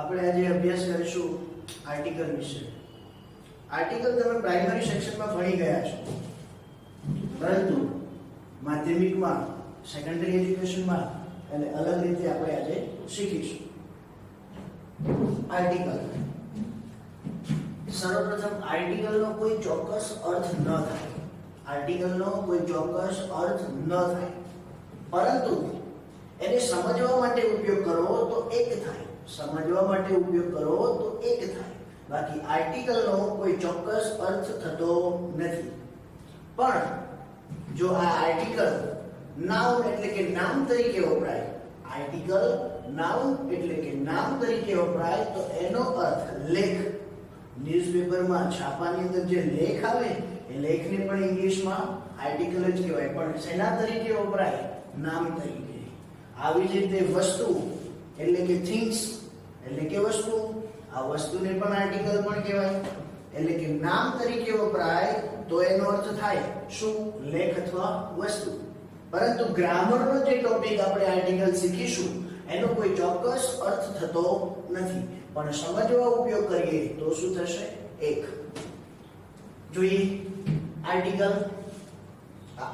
આપણે આજે અભ્યાસ કરીશું આર્ટિકલ વિશે. આર્ટિકલ તમે પ્રાઇમરી સેક્શનમાં ભણી ગયા છો, પરંતુ માધ્યમિકમાં, સેકન્ડરી એજ્યુકેશનમાં અને અલગ રીતે આપણે આજે શીખીશું. આર્ટિકલ, સર્વપ્રથમ આર્ટિકલનો કોઈ ચોક્કસ અર્થ ન થાય. આર્ટિકલનો કોઈ ચોક્કસ અર્થ ન થાય, પરંતુ એને સમજવા માટે ઉપયોગ કરવો તો એક થાય. સમજવા માટે ઉપયોગ કરવો તો એક થાય. બાકી આર્ટિકલનો કોઈ ચોક્કસ અર્થ થતો નથી. પણ જો આ આર્ટિકલ નાઉન એટલે કે નામ તરીકે વપરાય, આર્ટિકલ નાઉન એટલે કે નામ તરીકે વપરાય તો એનો અર્થ લેખ. ન્યૂઝપેપરમાં છાપાની અંદર જે લેખ આવે એ લેખને પણ ઇંગ્લિશમાં આર્ટિકલ જ કહેવાય, પણ શેના તરીકે વપરાય? નામ તરીકે. આવી જ રીતે વસ્તુ એટલે કે થિંગ્સ એટલે કે વસ્તુ, આ વસ્તુને પણ આર્ટિકલ પણ કહેવાય. એટલે કે નામ તરીકે વપરાય તો એનો અર્થ થાય શું? લેખ અથવા વસ્તુ. પરંતુ ગ્રામરનો જે ટોપિક આપણે આર્ટિકલ શીખીશું એનો કોઈ ચોક્કસ અર્થ થતો નથી, પણ સમજવા ઉપયોગ કરીએ તો શું થશે? એક. જોઈએ આર્ટિકલ.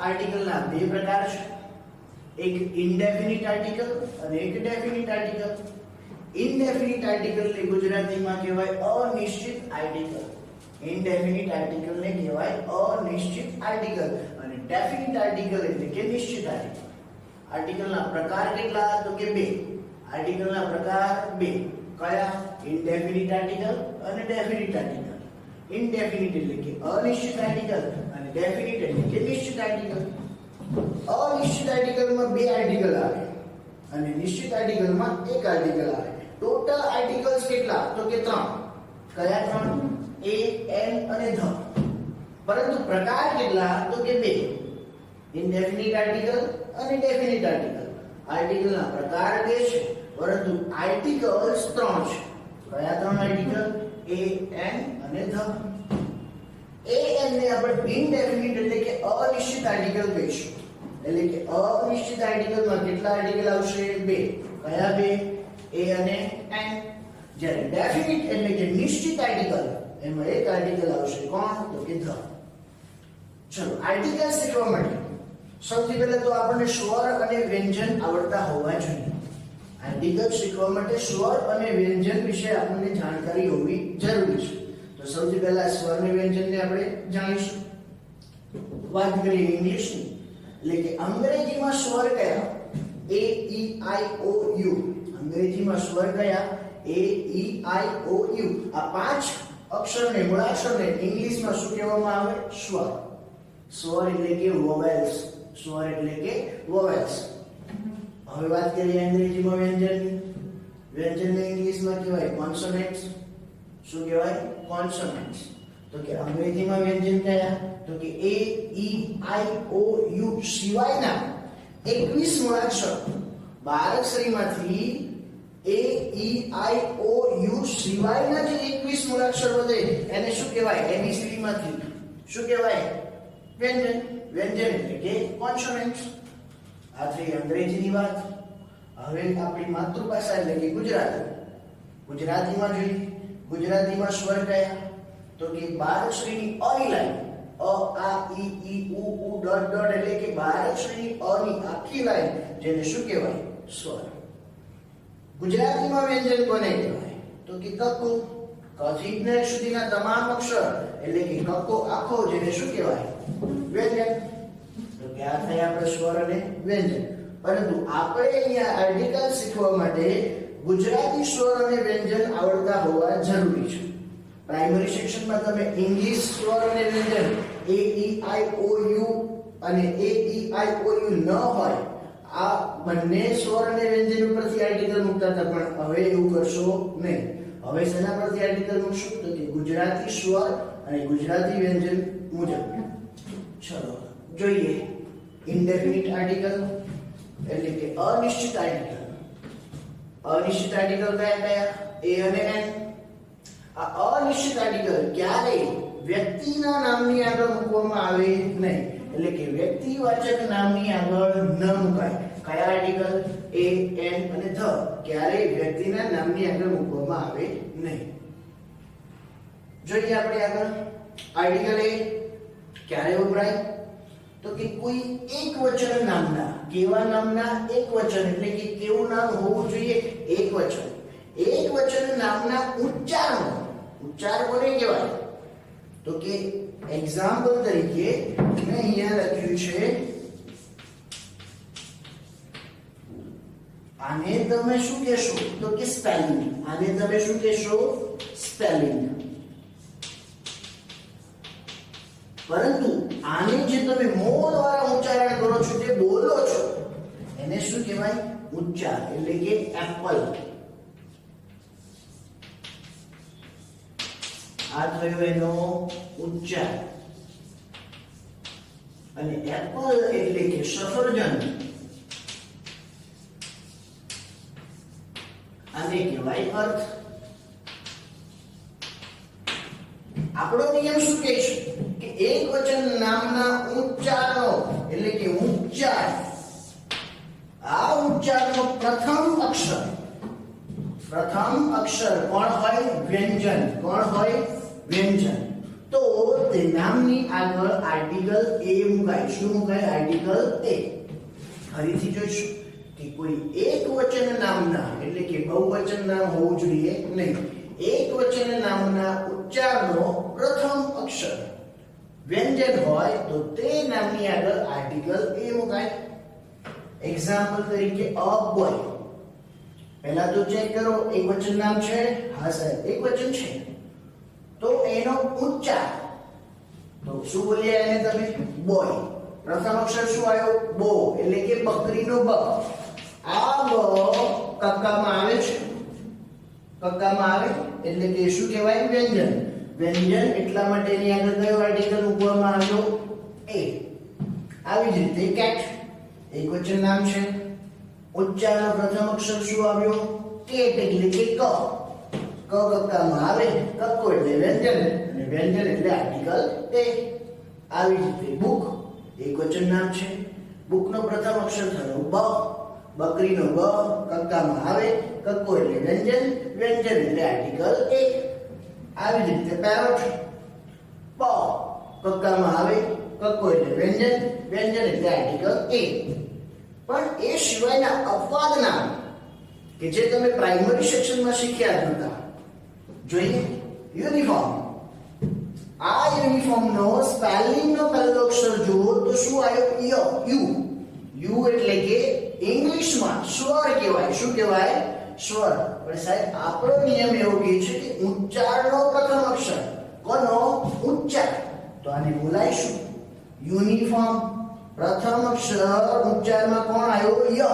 આર્ટિકલના બે પ્રકાર છે, એક ઇનડેફિનિટ આર્ટિકલ અને એક ડેફિનિટ આર્ટિકલ. ઇનડેફિનિટ આર્ટિકલને ગુજરાતીમાં કહેવાય અનિશ્ચિત આર્ટિકલ. ઇનડેફિનિટ આર્ટિકલને કહેવાય અનિશ્ચિત આર્ટિકલ અને ડેફિનિટ આર્ટિકલ એટલે કે નિશ્ચિત આર્ટિકલ. આર્ટિકલના પ્રકાર કેટલા? તો કે બે. આર્ટિકલના પ્રકાર બે. કયા? ઇનડેફિનિટ આર્ટિકલ અને ડેફિનિટ આર્ટિકલ. ઇનડેફિનિટ એટલે કે અનિશ્ચિત આર્ટિકલ અને ડેફિનિટ એટલે કે નિશ્ચિત આર્ટિકલ. અનિશ્ચિત આર્ટિકલમાં બે આર્ટિકલ આવે અને નિશ્ચિત આર્ટિકલમાં એક આર્ટિકલ આવે. ટોટલ આર્ટિકલ્સ કેટલા? તો કે 3. કયા 3? એ, એન અને ધ. પરંતુ પ્રકાર કેટલા? તો કે બે. ઇનડેફિનિટ આર્ટિકલ અને ડેફિનિટ આર્ટિકલ. આર્ટિકલના પ્રકાર બે છે, પરંતુ આર્ટિકલ્સ 3 છે. કયા 3 આર્ટિકલ? એ, એન અને ધ. એ, એન ને આપણે ઇનડેફિનિટ એટલે કે અનિશ્ચિત આર્ટિકલ કહીશું. એટલે કે અનિશ્ચિત આર્ટિકલમાં કેટલા આર્ટિકલ આવશે? બે. કયા બે? એ અને એન. જ્યારે ડેફિનિટ એટલે કે નિશ્ચિત આર્ટિકલ, એમાં એક આર્ટિકલ આવશે. કોણ? તો કે ધ. ચલો આર્ટિકલ શીખવા માટે સૌથી પહેલા તો આપણને સ્વર અને વ્યંજન આવડતા હોવા જોઈએ. આર્ટિકલ શીખવા માટે સ્વર અને વ્યંજન વિશે આપણને જાણકારી હોવી જરૂરી છે. તો સૌથી પહેલા સ્વર અને વ્યંજનને આપણે જાણીશું. વાત કરીએ ઇંગ્લિશની, એટલે કે અંગ્રેજીમાં સ્વર કયા? એ, ઈ, આઈ, ઓ, યુ. અંગ્રેજીમાં સ્વર કયા? એ, ઈ, આઈ, ઓ, યુ. આ 5 અક્ષરને, મૂળાક્ષરને ઇંગ્લિશમાં શું કહેવામાં આવે? સ્વર. સ્વર એટલે કે વોવેલ્સ. સ્વર એટલે કે વોવેલ્સ. હવે વાત કરીએ અંગ્રેજીમાં વ્યંજનની. વ્યંજનને ઇંગ્લિશમાં કહેવાય કોન્સોનન્ટ્સ. શું કહેવાય? કોન્સોનન્ટ્સ. તો કે અંગ્રેજીમાં વ્યંજન કયા? તો કે એ, ઈ, આઈ, ઓ, યુ સિવાયના 21 મૂળાક્ષર. 12 અક્ષરીમાંથી એ, ઈ, આઈ, ઓ, યુ સિવાયના જે 21 મૂળાક્ષર વધે એને શું કહેવાય? એબીસીડી માંથી શું કહેવાય? વ્યંજન. વ્યંજન એટલે કે કોન્સોનન્ટ્સ. આ થઈ અંગ્રેજીની વાત. હવે આપણી માતૃભાષા એટલે કે ગુજરાતી. ગુજરાતીમાં જોઈએ. ગુજરાતીમાં સ્વર કયા? તો કે 12 અક્ષરીની અ ની લાઈન. અ, આ, ઈ, ઉ, ડોટ ડોટ એટલે કે 12 અક્ષરીની અ ની આખી લાઈન, જેને શું કહેવાય? સ્વર. ગુજરાતીમાં વ્યંજન કોને કહેવાય? તો કે કક્કો. ક થી જ્ઞ સુધીના તમામ અક્ષર એટલે કે કક્કો આખો, જેને શું કહેવાય? વ્યંજન. તો કે આ થાય આપણે સ્વર અને વ્યંજન. પરંતુ આપણે અહીંયા આર્ટિકલ શીખવા માટે ગુજરાતી સ્વર અને વ્યંજન આવડતા હોવા જરૂરી છે. પ્રાઇમરી સેક્શનમાં તમે ઇંગ્લિશ સ્વર અને વ્યંજન એ, ઈ, આઈ, ઓ, યુ અને એ, ઈ, આઈ, ઓ, યુ ન હોય, આ બંને સ્વર અને વ્યંજન ઉપરથી આર્ટિકલ મૂકતા હતા, પણ હવે એવું કરશો નહીં. હવે શેના પરથી આર્ટિકલ મૂકશું? તો કે ગુજરાતી સ્વર અને ગુજરાતી વ્યંજન મુજબ. ચલો જોઈએ ઇનડેફિનિટ આર્ટિકલ એટલે કે અનિશ્ચિત આર્ટિકલ. અનિશ્ચિત આર્ટિકલ કયા કયા? એ અને એન. આ અનિશ્ચિત આર્ટિકલ ક્યારેય વ્યક્તિના નામની આગળ મૂકવામાં આવે નહીં. એટલે કે વ્યક્તિવાચક નામની આગળ ન મુકાય. કયા આર્ટિકલ? એ, એ એન અને ધ ક્યારેય વ્યક્તિના નામની આગળ મૂકવામાં આવે નહીં. જોઈએ આપણે આગળ આર્ટિકલ એ ક્યારે વપરાય તો કે કોઈ એક વચન નામના, કેવા નામના એક વચન એટલે કે કેવું નામ હોવું જોઈએ એક વચન, એક વચન નામના ઉચ્ચારણ, ઉચ્ચાર કોને કહેવાય તો કે એક્ઝામ્પલ તરીકે મેં અહીંયા લખ્યું છે આને તમે શું કહેશો તો કે સ્પેલિંગ, આને તમે શું કહેશો સ્પેલિંગ. પરંતુ આને જે તમે મોં દ્વારા ઉચ્ચારણ કરો છો જે બોલો છો એને શું કહેવાય ઉચ્ચાર એટલે કે એપલ. આ થયો એનો ઉચ્ચાર. અને એપલ એટલે કે સફરજન, આને કહેવાય અર્થ. આપણો નિયમ શું કહે છે કે એક વચન નામના ઉચ્ચારનો એટલે કે ઉચ્ચાર, આ ઉચ્ચારનો પ્રથમ અક્ષર કોણ હોય વ્યંજન, કોણ હોય વ્યંજન. તો તે નામની આગળ આર્ટિકલ એ મુકાય. શું મુકાય આર્ટિકલ એ. ફરીથી જોઈશું કે કોઈ એક વચન નામના એટલે કે બહુવચન નામ હોવું જોઈએ નહીં, એક વચન નામના ઉચ્ચારનો પ્રથમ અક્ષર વ્યંજન હોય તો તે નામની આગળ આર્ટિકલ એ મુકાય. એક્ઝામ્પલ તરીકે અ બોય. પહેલા તો ચેક કરો એક વચન નામ છે, હા સાહેબ એક વચન છે, તો એનો ઉચ્ચાર તો શું બોલ્યા એને તમે બોય. પ્રથમ અક્ષર શું આવ્યો બો એટલે કે બકરીનો બ. આ બ કક્કામાં આવે છે, કક્કામાં આવે એટલે કે શું કહેવાય વ્યંજન. વ્યંજન એટલા માટે એની આગળ કયો આર્ટિકલ મૂકવામાં આવ્યો એ. આવી જ રીતે કેટ એક વચન નામ છે, ઉચ્ચારનો પ્રથમ અક્ષર શું આવ્યો કેટ એટલે કે ક. ક કક્કામાં આવે, કક્કો એટલે વ્યંજન અને વ્યંજન એટલે આર્ટિકલ એ. આવી જ રીતે બુક એક વચન નામ છે, બુકનો પ્રથમ અક્ષર થયો બ, બકરીનો બ કક્કામાં આવે, કક્કો એટલે વ્યંજન, વ્યંજન એટલે આર્ટિકલ એ. આવી જ રીતે પેરોટ પ કક્કામાં આવે, કક્કો એટલે વ્યંજન, વ્યંજન એટલે આર્ટિકલ એ. પણ એ સિવાયના અપવાદ નામ કે જે તમે પ્રાઇમરી સેક્શનમાં શીખ્યા જ નહોતા. જોઈએ યુનિફોર્મ. આ યુનિફોર્મનો સ્પેલિંગનો પહેલો અક્ષર જુઓ તો શું આવ્યો ય, યુ. યુ એટલે કે ઇંગ્લિશમાં સ્વર કહેવાય. શું કહેવાય સ્વર. પણ સાહેબ આપણો નિયમ એવો કહે છે કે ઉચ્ચારનો પ્રથમ અક્ષર કોનો ઉચ્ચાર, તો આને બોલાઈશું યુનિફોર્મ. પ્રથમ અક્ષર ઉચ્ચારમાં કોણ આવ્યો ય.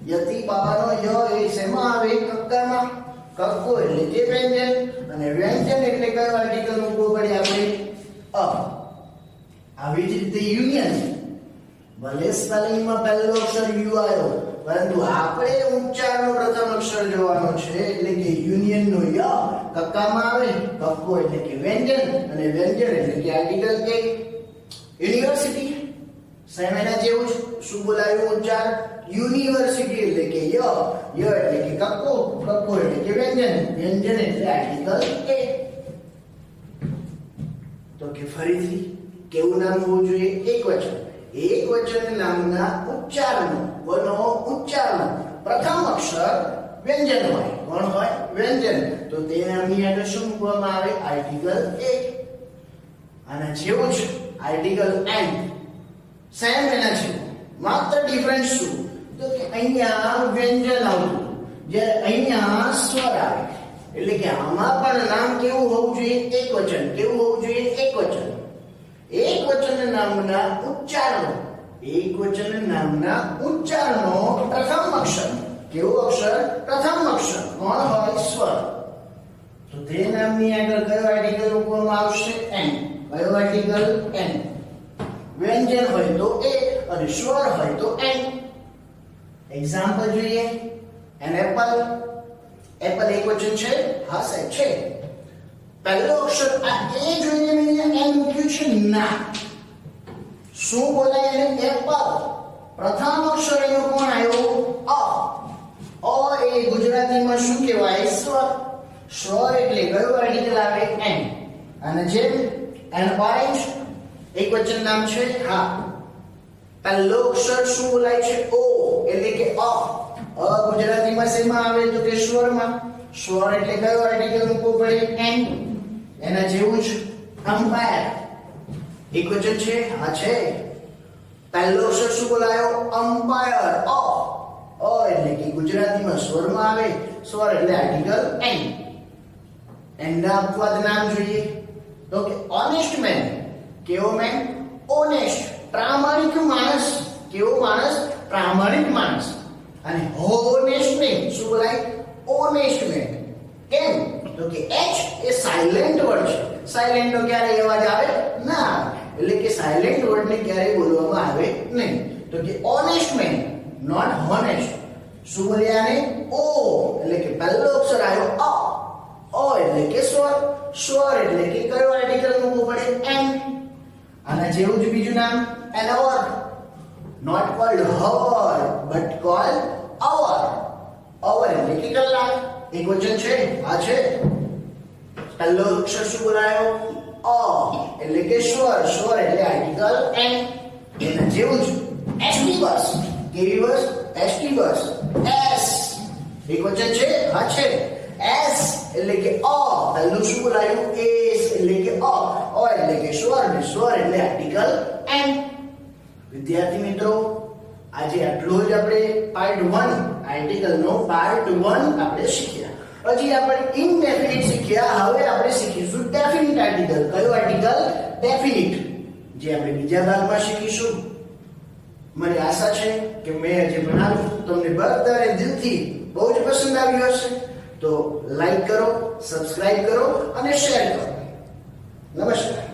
યતિ બાબાનો ય એ શેમાં આવે કક્કામાં, કક્કો એટલે કે વ્યંજન અને વ્યંજન એટલે કયો આર્ટિકલ મૂકવો પડે આપણે અ. આવી જ રીતે યુનિયન. ભલે સ્પેલિંગમાં પહેલો અક્ષર યુ આવ્યો પરંતુ આપણે ઉચ્ચારનો પ્રથમ અક્ષર જોવાનો છે એટલે કે યુનિયન નો ય કક્કામાં આવે, કક્કો એટલે કે વ્યંજન અને વ્યંજન એટલે કે આર્ટિકલ એ. યુનિવર્સિટી સેમ એના જેવું જ શું બોલાયું ઉચ્ચાર યુનિવર્સિટી એટલે કે ય, ય એટલે કે કક્કો, કક્કો એટલે કે વ્યંજન, વ્યંજન એટલે આર્ટિકલ એ. તો કે ફરીથી કેવું નામ હોવું જોઈએ એક વચન. એક વચન નામના ઉચ્ચારનો કોનો ઉચ્ચારનો પ્રથમ અક્ષર વ્યંજન હોય. કોણ હોય વ્યંજન. તો તે નામની આગળ શું મૂકવામાં આવે આર્ટિકલ એ. આના જેવું છે આર્ટિકલ એન. સેમ એના છે, માત્ર ડિફરન્સ શું તો કે અહીંયા વ્યંજન આવતું જ્યારે અહીંયા સ્વર આવે. એટલે કે આમાં પણ નામ કેવું હોવું જોઈએ એક વચન. કેવું હોવું જોઈએ એક વચન. એક વચન નામના ઉચ્ચારનો, એક વચન નામના ઉચ્ચારનો પ્રથમ અક્ષર કેવો અક્ષર પ્રથમ અક્ષર કોણ હોય સ્વર. તો તે નામની આગળ કયો આર્ટિકલ મૂકવામાં આવશે એન. કયો આર્ટિકલ એન. વ્યંજન હોય તો એ અને સ્વર હોય તો એન. એક્ઝામ્પલ જોઈએ એન એપલ. એપલ એક વચન છે, હા સાહેબ છે. પહેલો અક્ષર આ એ જોઈને મેં એન મૂક્યું છે ના. શું બોલાય એને એપલ. પ્રથમ અક્ષર એનો કોણ આવ્યો? અ. અ એ ગુજરાતીમાં શું કહેવાય? સ્વર. સ્વર એટલે કયો આર્ટિકલ આવે? એન. અને જેમ એન ઓરેન્જ એક વચન નામ છે. હા, પહેલો અક્ષર શું બોલાય છે? ઓ એટલે કે અ. અ ગુજરાતીમાં શેમાં આવે? તો કે સ્વરમાં. સ્વર એટલે કયો આર્ટિકલ મૂકવો પડે? એન. એના જેવું જ અમ્પાયર એક વચન છે. હા છે. પહેલો અક્ષર શું બોલાયો? અમ્પાયર. અ. અ એટલે કે ગુજરાતીમાં સ્વરમાં આવે. સ્વર એટલે આર્ટિકલ એન. એના અપવાદ નામ જોઈએ તો કે ઓનેસ્ટ મેન. કેવો મેન? ઓનેસ્ટ, પ્રામાણિક માણસ. કેવો માણસ? પ્રામાણિક માણસ. અને હોનેસ્ટ મેન શું બોલાય? Honest man. કેમ? તો કે એચ એ સાયલેન્ટ વર્ડ છે. સાયલેન્ટ નો ક્યારે અવાજ આવે? ના આવે. એટલે કે સાયલેન્ટ વર્ડ ને ક્યારે બોલવામાં આવે નહીં. તો કે ઓનેસ્ટ મેન, નોટ હોનેસ્ટ. શું બોલ્યા ને? ઓ એટલે કે પહેલો અક્ષર આવ્યો અ. અ એટલે કે સ્વર. સ્વર એટલે કે કયો આર્ટિકલ મૂકવો પડે? એન. આના જેવું જ બીજું નામ an hour. Not called hour but called hour. Hour એટલે કે કલાક. એક વચન છે. આ છે. પહેલો અક્ષર શું બોલાયો? અ એટલે કે સ્વર. સ્વર એટલે આર્ટિકલ એન. એના જેવું જ એસટી બસ. કેવી બસ? ST bus. એસ એક વચન છે. હા છે. એસ એટલે કે અ. પહેલું શું બોલાયું? એસ એટલે કે અ. અ એટલે કે સ્વર ને સ્વર એટલે આર્ટિકલ એન. વિદ્યાર્થી મિત્રો, આજે આટલું જ આપણે પાર્ટ 1 આર્ટિકલ નો પાર્ટ 1 આપણે શીખ્યા. હજી આપણે ઇનડેફિનિટ શીખ્યા. હવે આપણે શીખીશું ડેફિનિટ આર્ટિકલ. કયો આર્ટિકલ? ડેફિનિટ. જે આપણે બીજા ભાગમાં શીખીશું. મને આશા છે કે મેં જે ભણાવ્યું તમને બધાને દિલથી બહુ જ પસંદ આવ્યું હશે. તો લાઈક કરો, સબસ્ક્રાઇબ કરો અને શેર કરો. નમસ્કાર.